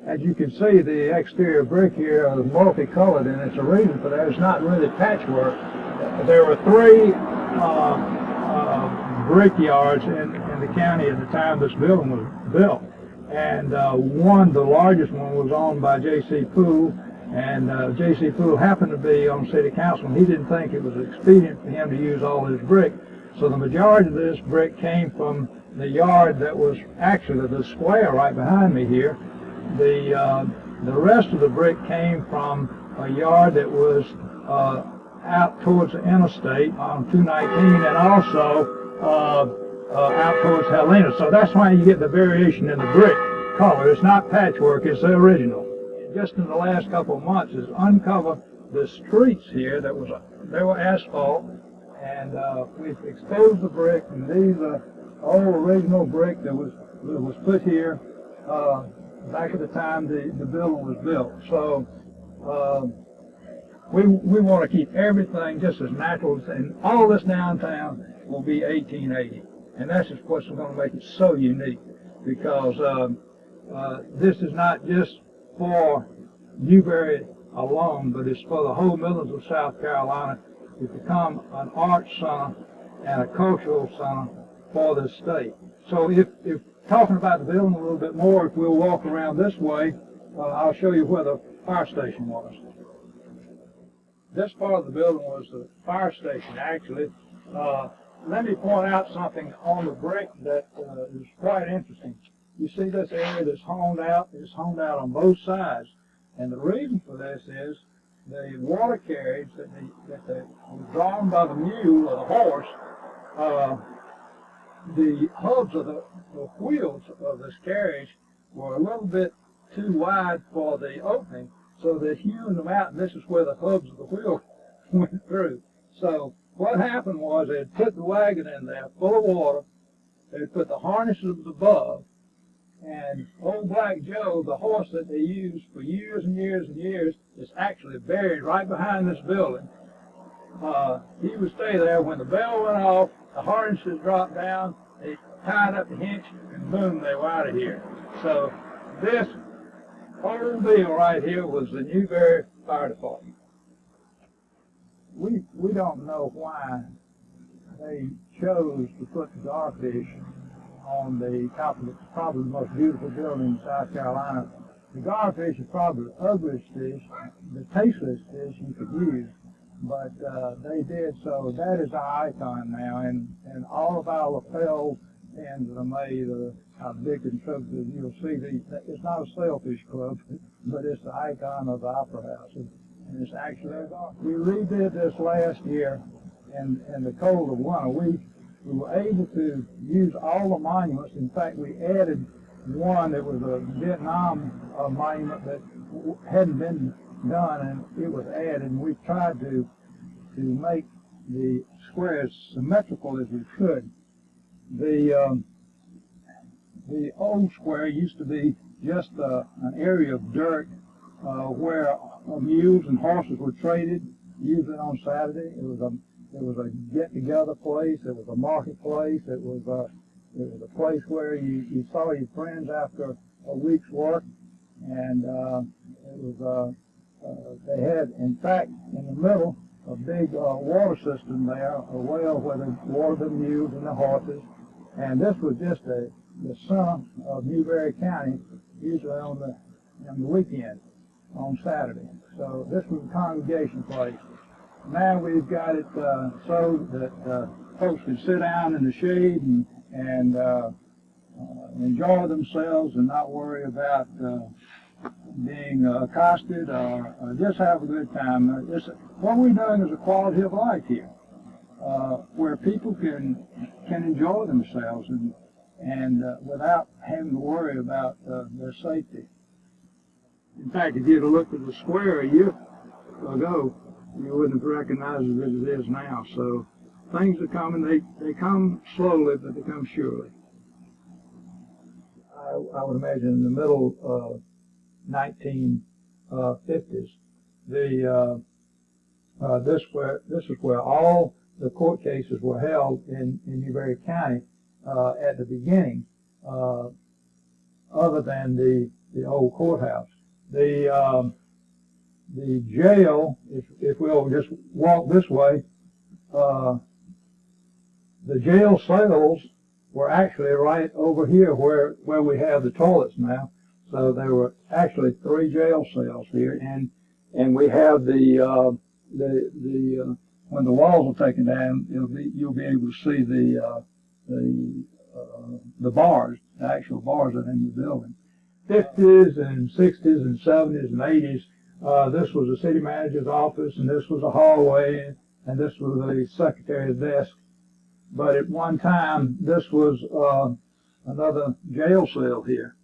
as you can see, the exterior brick here is multicolored, and it's a reason for that. It's not really patchwork. There were three brickyards in the county at the time this building was built. And the largest one, was owned by J.C. Poole, and J.C. Poole happened to be on city council, and he didn't think it was expedient for him to use all his brick. So the majority of this brick came from the yard that was actually the square right behind me here. The rest of the brick came from a yard that was out towards the interstate on 219, and also out towards Helena. So that's why you get the variation in the brick color. It's not patchwork, it's the original. Just in the last couple of months has uncovered the streets here they were asphalt, and we've exposed the brick, and these are all original brick that was put here back at the time the building was built. So we want to keep everything just as natural, and all this downtown will be 1880. And that's just what's going to make it so unique, because this is not just for Newberry alone, but it's for the whole Midlands of South Carolina to become an arts center and a cultural center for the state. So if talking about the building a little bit more, if we'll walk around this way, I'll show you where the fire station was. This part of the building was the fire station, actually. Let me point out something on the brick that is quite interesting. You see this area that's honed out? It's honed out on both sides. And the reason for this is the water carriage that was drawn by the mule or the horse. The hubs of the wheels of this carriage were a little bit too wide for the opening, so they hewn them out, and this is where the hubs of the wheel went through. So what happened was they'd put the wagon in there full of water, they'd put the harnesses above, and old Black Joe, the horse that they used for years and years and years, is actually buried right behind this building. He would stay there. When the bell went off, the harnesses dropped down, they tied up the hinge, and boom, they were out of here. So this whole deal right here was the Newberry Fire Department. We don't know why they chose to put the Garfish on the top of probably the most beautiful building in South Carolina. The Garfish is probably the ugliest fish, the tasteless fish you could use, but they did. So that is our icon now, and all of our lapel pins are made of big and trophy. You'll see it's not a sailfish club, but it's the icon of the Opera House. And it's actually, we redid this last year in the cold of winter. We were able to use all the monuments. In fact, we added one that was a Vietnam monument that hadn't been done, and it was added, and we tried to make the square as symmetrical as we could. The old square used to be just an area of dirt where mules and horses were traded, usually on Saturday. It was a get-together place. It was a marketplace. It was a place where you saw your friends after a week's work, and they had, in fact, in the middle, a big water system there, a well where they watered the mules and the horses, and this was just the center of Newberry County, usually on the weekend, on Saturday. So this was a congregation place. Now we've got it so that folks can sit down in the shade and enjoy themselves and not worry about being accosted or just have a good time. What we're doing is a quality of life here, where people can enjoy themselves and without having to worry about their safety. In fact, if you'd have looked at the square a year ago, you wouldn't have recognized it as it is now. So things are coming. They come slowly, but they come surely. I would imagine in the middle 1950s, this is where all the court cases were held in Newberry County at the beginning, other than the the old courthouse. The jail, if we'll just walk this way, the jail cells were actually right over here where we have the toilets now. So there were actually 3 jail cells here, and we have the when the walls are taken down, you'll be able to see the bars, the actual bars that are in the building. 50s and 60s and 70s and 80s, this was the city manager's office, and this was a hallway, and this was the secretary's desk. But at one time, this was another jail cell here.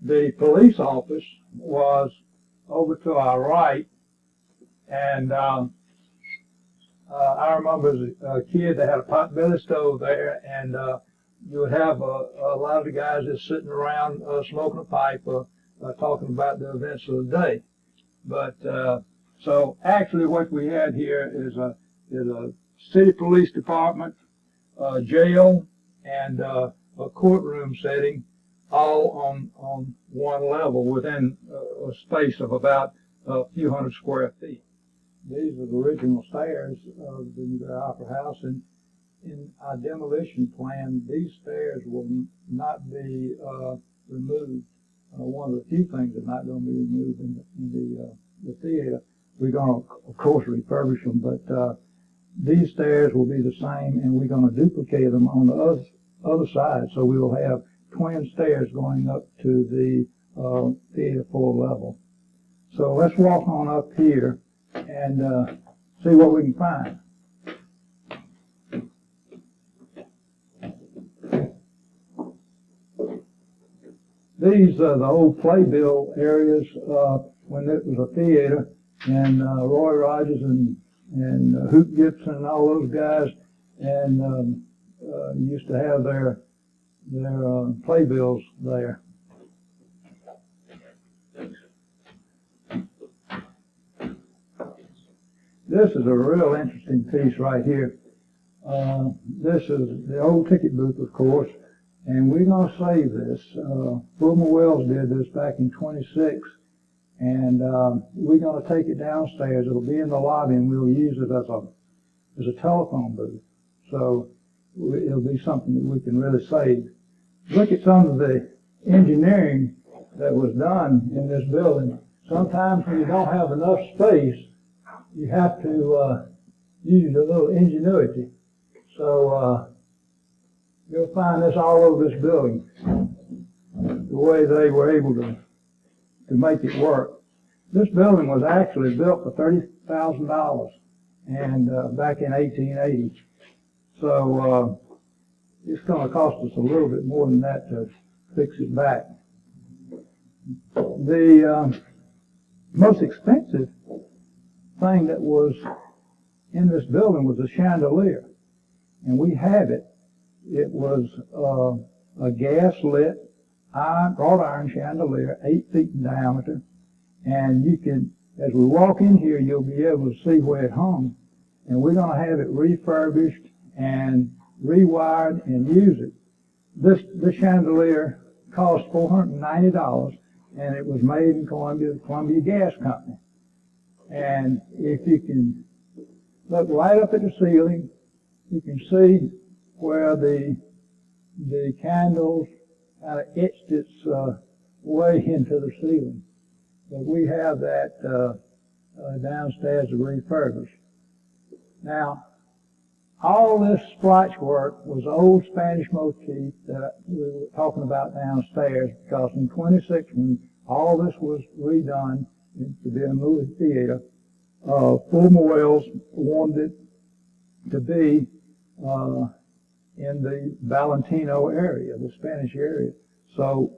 The police office was over to our right, and I remember as a kid, they had a potbelly stove there, and you would have a lot of the guys just sitting around smoking a pipe, talking about the events of the day. But so actually, what we had here is a city police department, jail, and a courtroom setting, all on one level within a space of about a few hundred square feet. These are the original stairs of the Newberry Opera House, and in our demolition plan, these stairs will not be removed. One of the few things that's not going to be removed in the theater. We're going to, of course, refurbish them, but these stairs will be the same, and we're going to duplicate them on the other side, so we will have twin stairs going up to the theater floor level. So let's walk on up here and see what we can find. These are the old playbill areas when it was a theater, and Roy Rogers and Hoot Gibson and all those guys, and used to have their playbills there. This is a real interesting piece right here. This is the old ticket booth, of course, and we're going to save this. Wilmer Wells did this back in '26, and we're going to take it downstairs. It'll be in the lobby, and we'll use it as a telephone booth. So it'll be something that we can really save. Look at some of the engineering that was done in this building. Sometimes when you don't have enough space, you have to use a little ingenuity. So you'll find this all over this building, the way they were able to make it work. This building was actually built for $30,000 and back in 1880. So it's going to cost us a little bit more than that to fix it back. The most expensive thing that was in this building was a chandelier, and we have it. It was a gas-lit wrought iron chandelier, 8 feet in diameter, and you can, as we walk in here, you'll be able to see where it hung, and we're going to have it refurbished and rewired and use it. This chandelier cost $490, and it was made in Columbia Gas Company. And if you can look right up at the ceiling, you can see where the candles kind of etched its way into the ceiling. But we have that downstairs to refurbish. Now, all this splotch work was old Spanish motif that we were talking about downstairs, because in '26, when all this was redone to be a movie theater, Fulmer Wells wanted it to be in the Valentino area, the Spanish area. So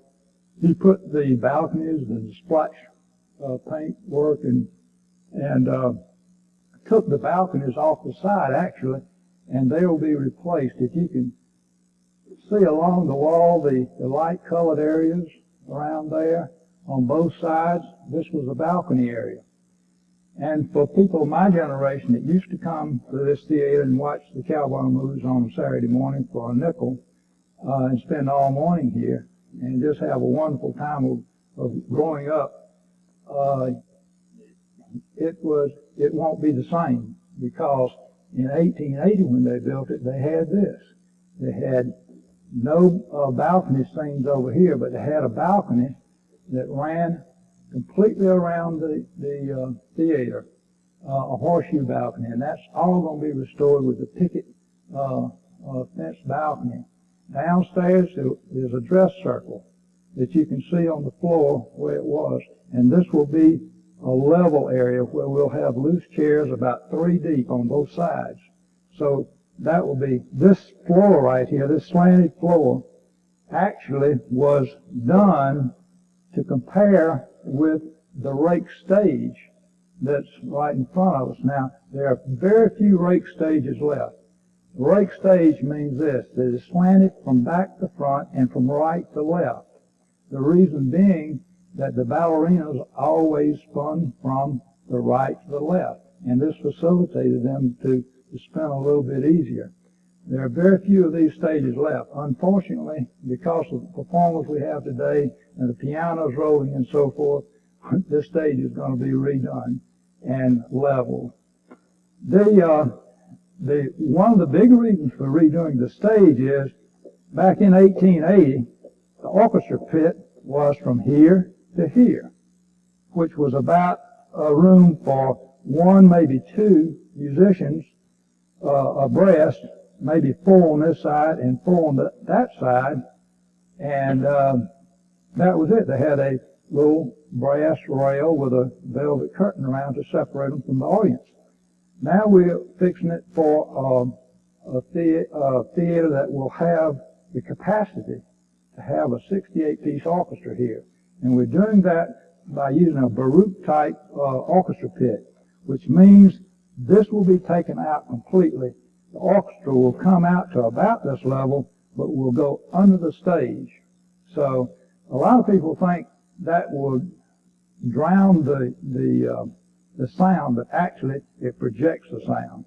he put the balconies and the splotch paint work and took the balconies off the side, actually, and they will be replaced. If you can see along the wall the light-colored areas around there on both sides, this was a balcony area. And for people of my generation that used to come to this theater and watch the cowboy movies on a Saturday morning for a nickel and spend all morning here and just have a wonderful time of growing up, it won't be the same, because in 1880 when they built it, they had this. They had no balcony scenes over here, but they had a balcony that ran completely around the theater, a horseshoe balcony, and that's all going to be restored with the picket fence balcony. Downstairs there's a dress circle that you can see on the floor where it was, and this will be a level area where we'll have loose chairs about 3 deep on both sides. So that will be this floor right here, this slanted floor, actually was done to compare with the rake stage that's right in front of us. Now, there are very few rake stages left. Rake stage means this, that it's slanted from back to front and from right to left. The reason being that the ballerinas always spun from the right to the left, and this facilitated them to spin a little bit easier. There are very few of these stages left. Unfortunately, because of the performers we have today and the pianos rolling and so forth, this stage is going to be redone and leveled. One of the big reasons for redoing the stage is back in 1880, the orchestra pit was from here to here, which was about a room for 1, maybe 2 musicians abreast, maybe 4 on this side and 4 on that side, and that was it. They had a little brass rail with a velvet curtain around to separate them from the audience. Now we're fixing it for a theater that will have the capacity to have a 68-piece orchestra here. And we're doing that by using a Baroque-type orchestra pit, which means this will be taken out completely. The orchestra will come out to about this level, but will go under the stage. So a lot of people think that will drown the sound, but actually it projects the sound.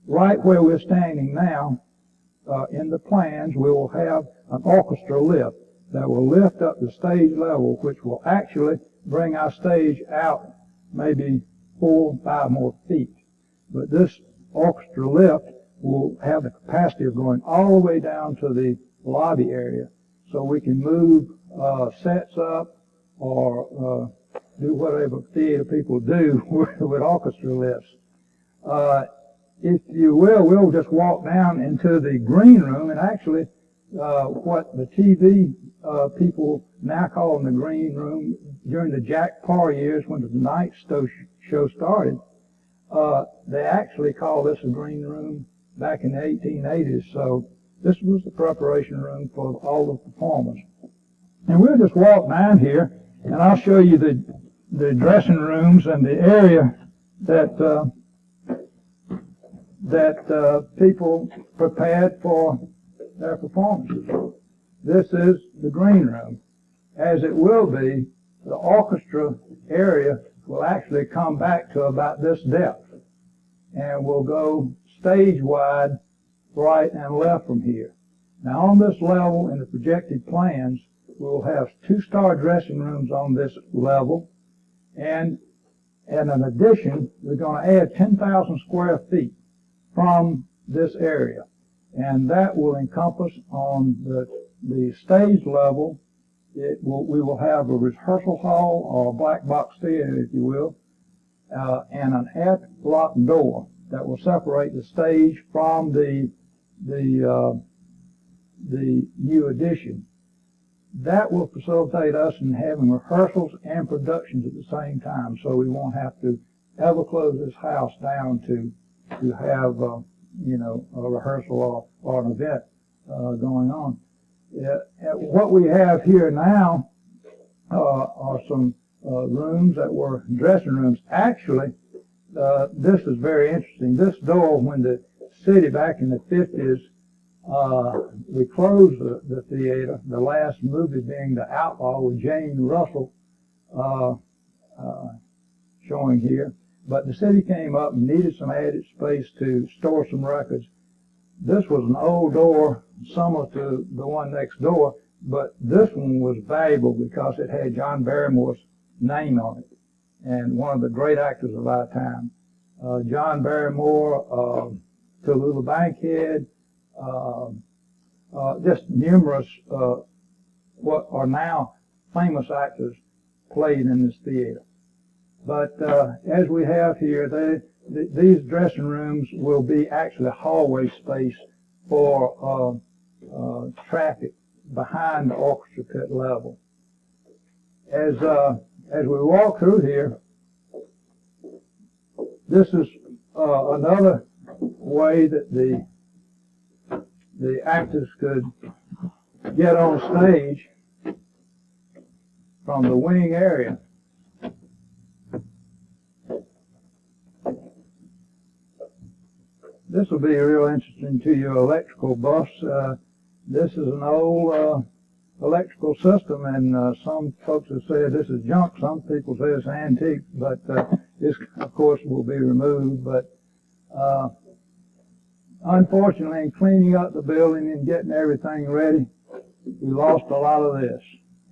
Right where we're standing now, in the plans, we will have an orchestra lift that will lift up the stage level, which will actually bring our stage out maybe 4 or 5 more feet. But this orchestra lift will have the capacity of going all the way down to the lobby area, so we can move sets up or do whatever theater people do with orchestra lifts. If you will, we'll just walk down into the green room, and actually what the TV people now call in the green room during the Jack Parr years when the Tonight Show started, they actually call this a green room back in the 1880s. So this was the preparation room for all the performers. And we'll just walk down here, and I'll show you the dressing rooms and the area that people prepared for their performances. This is the green room. As it will be, the orchestra area will actually come back to about this depth, and will go stage wide right and left from here. Now on this level in the projected plans, we'll have 2-star dressing rooms on this level, and in addition, we're going to add 10,000 square feet from this area, and that will encompass on the stage level. We will have a rehearsal hall, or a black box theater, if you will, and an air-lock door that will separate the stage from the new addition. That will facilitate us in having rehearsals and productions at the same time, so we won't have to ever close this house down to have a rehearsal or an event going on. What we have here now are some rooms that were dressing rooms. Actually, this is very interesting. This door, when the city back in the 50s, we closed the theater, the last movie being The Outlaw with Jane Russell showing here. But the city came up and needed some added space to store some records. This was an old door, similar to the one next door, but this one was valuable because it had John Barrymore's name on it, and one of the great actors of our time. John Barrymore, Toulouse Bankhead, just numerous what are now famous actors played in this theater. But as we have here, these dressing rooms will be actually hallway space for traffic behind the orchestra pit level. As we walk through here, this is another way that the actors could get on stage from the wing area. This will be real interesting to your electrical buffs. This is an old electrical system, and some folks have said this is junk. Some people say it's antique, but this, of course, will be removed. But unfortunately, in cleaning up the building and getting everything ready, we lost a lot of this.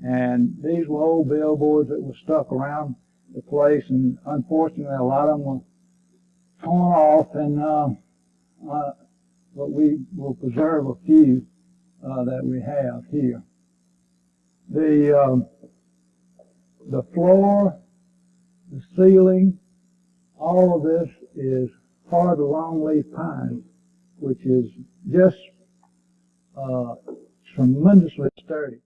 And these were old billboards that were stuck around the place, and unfortunately, a lot of them were torn off, and but we will preserve a few that we have here. The floor, the ceiling, all of this is hard longleaf pine, which is just tremendously sturdy.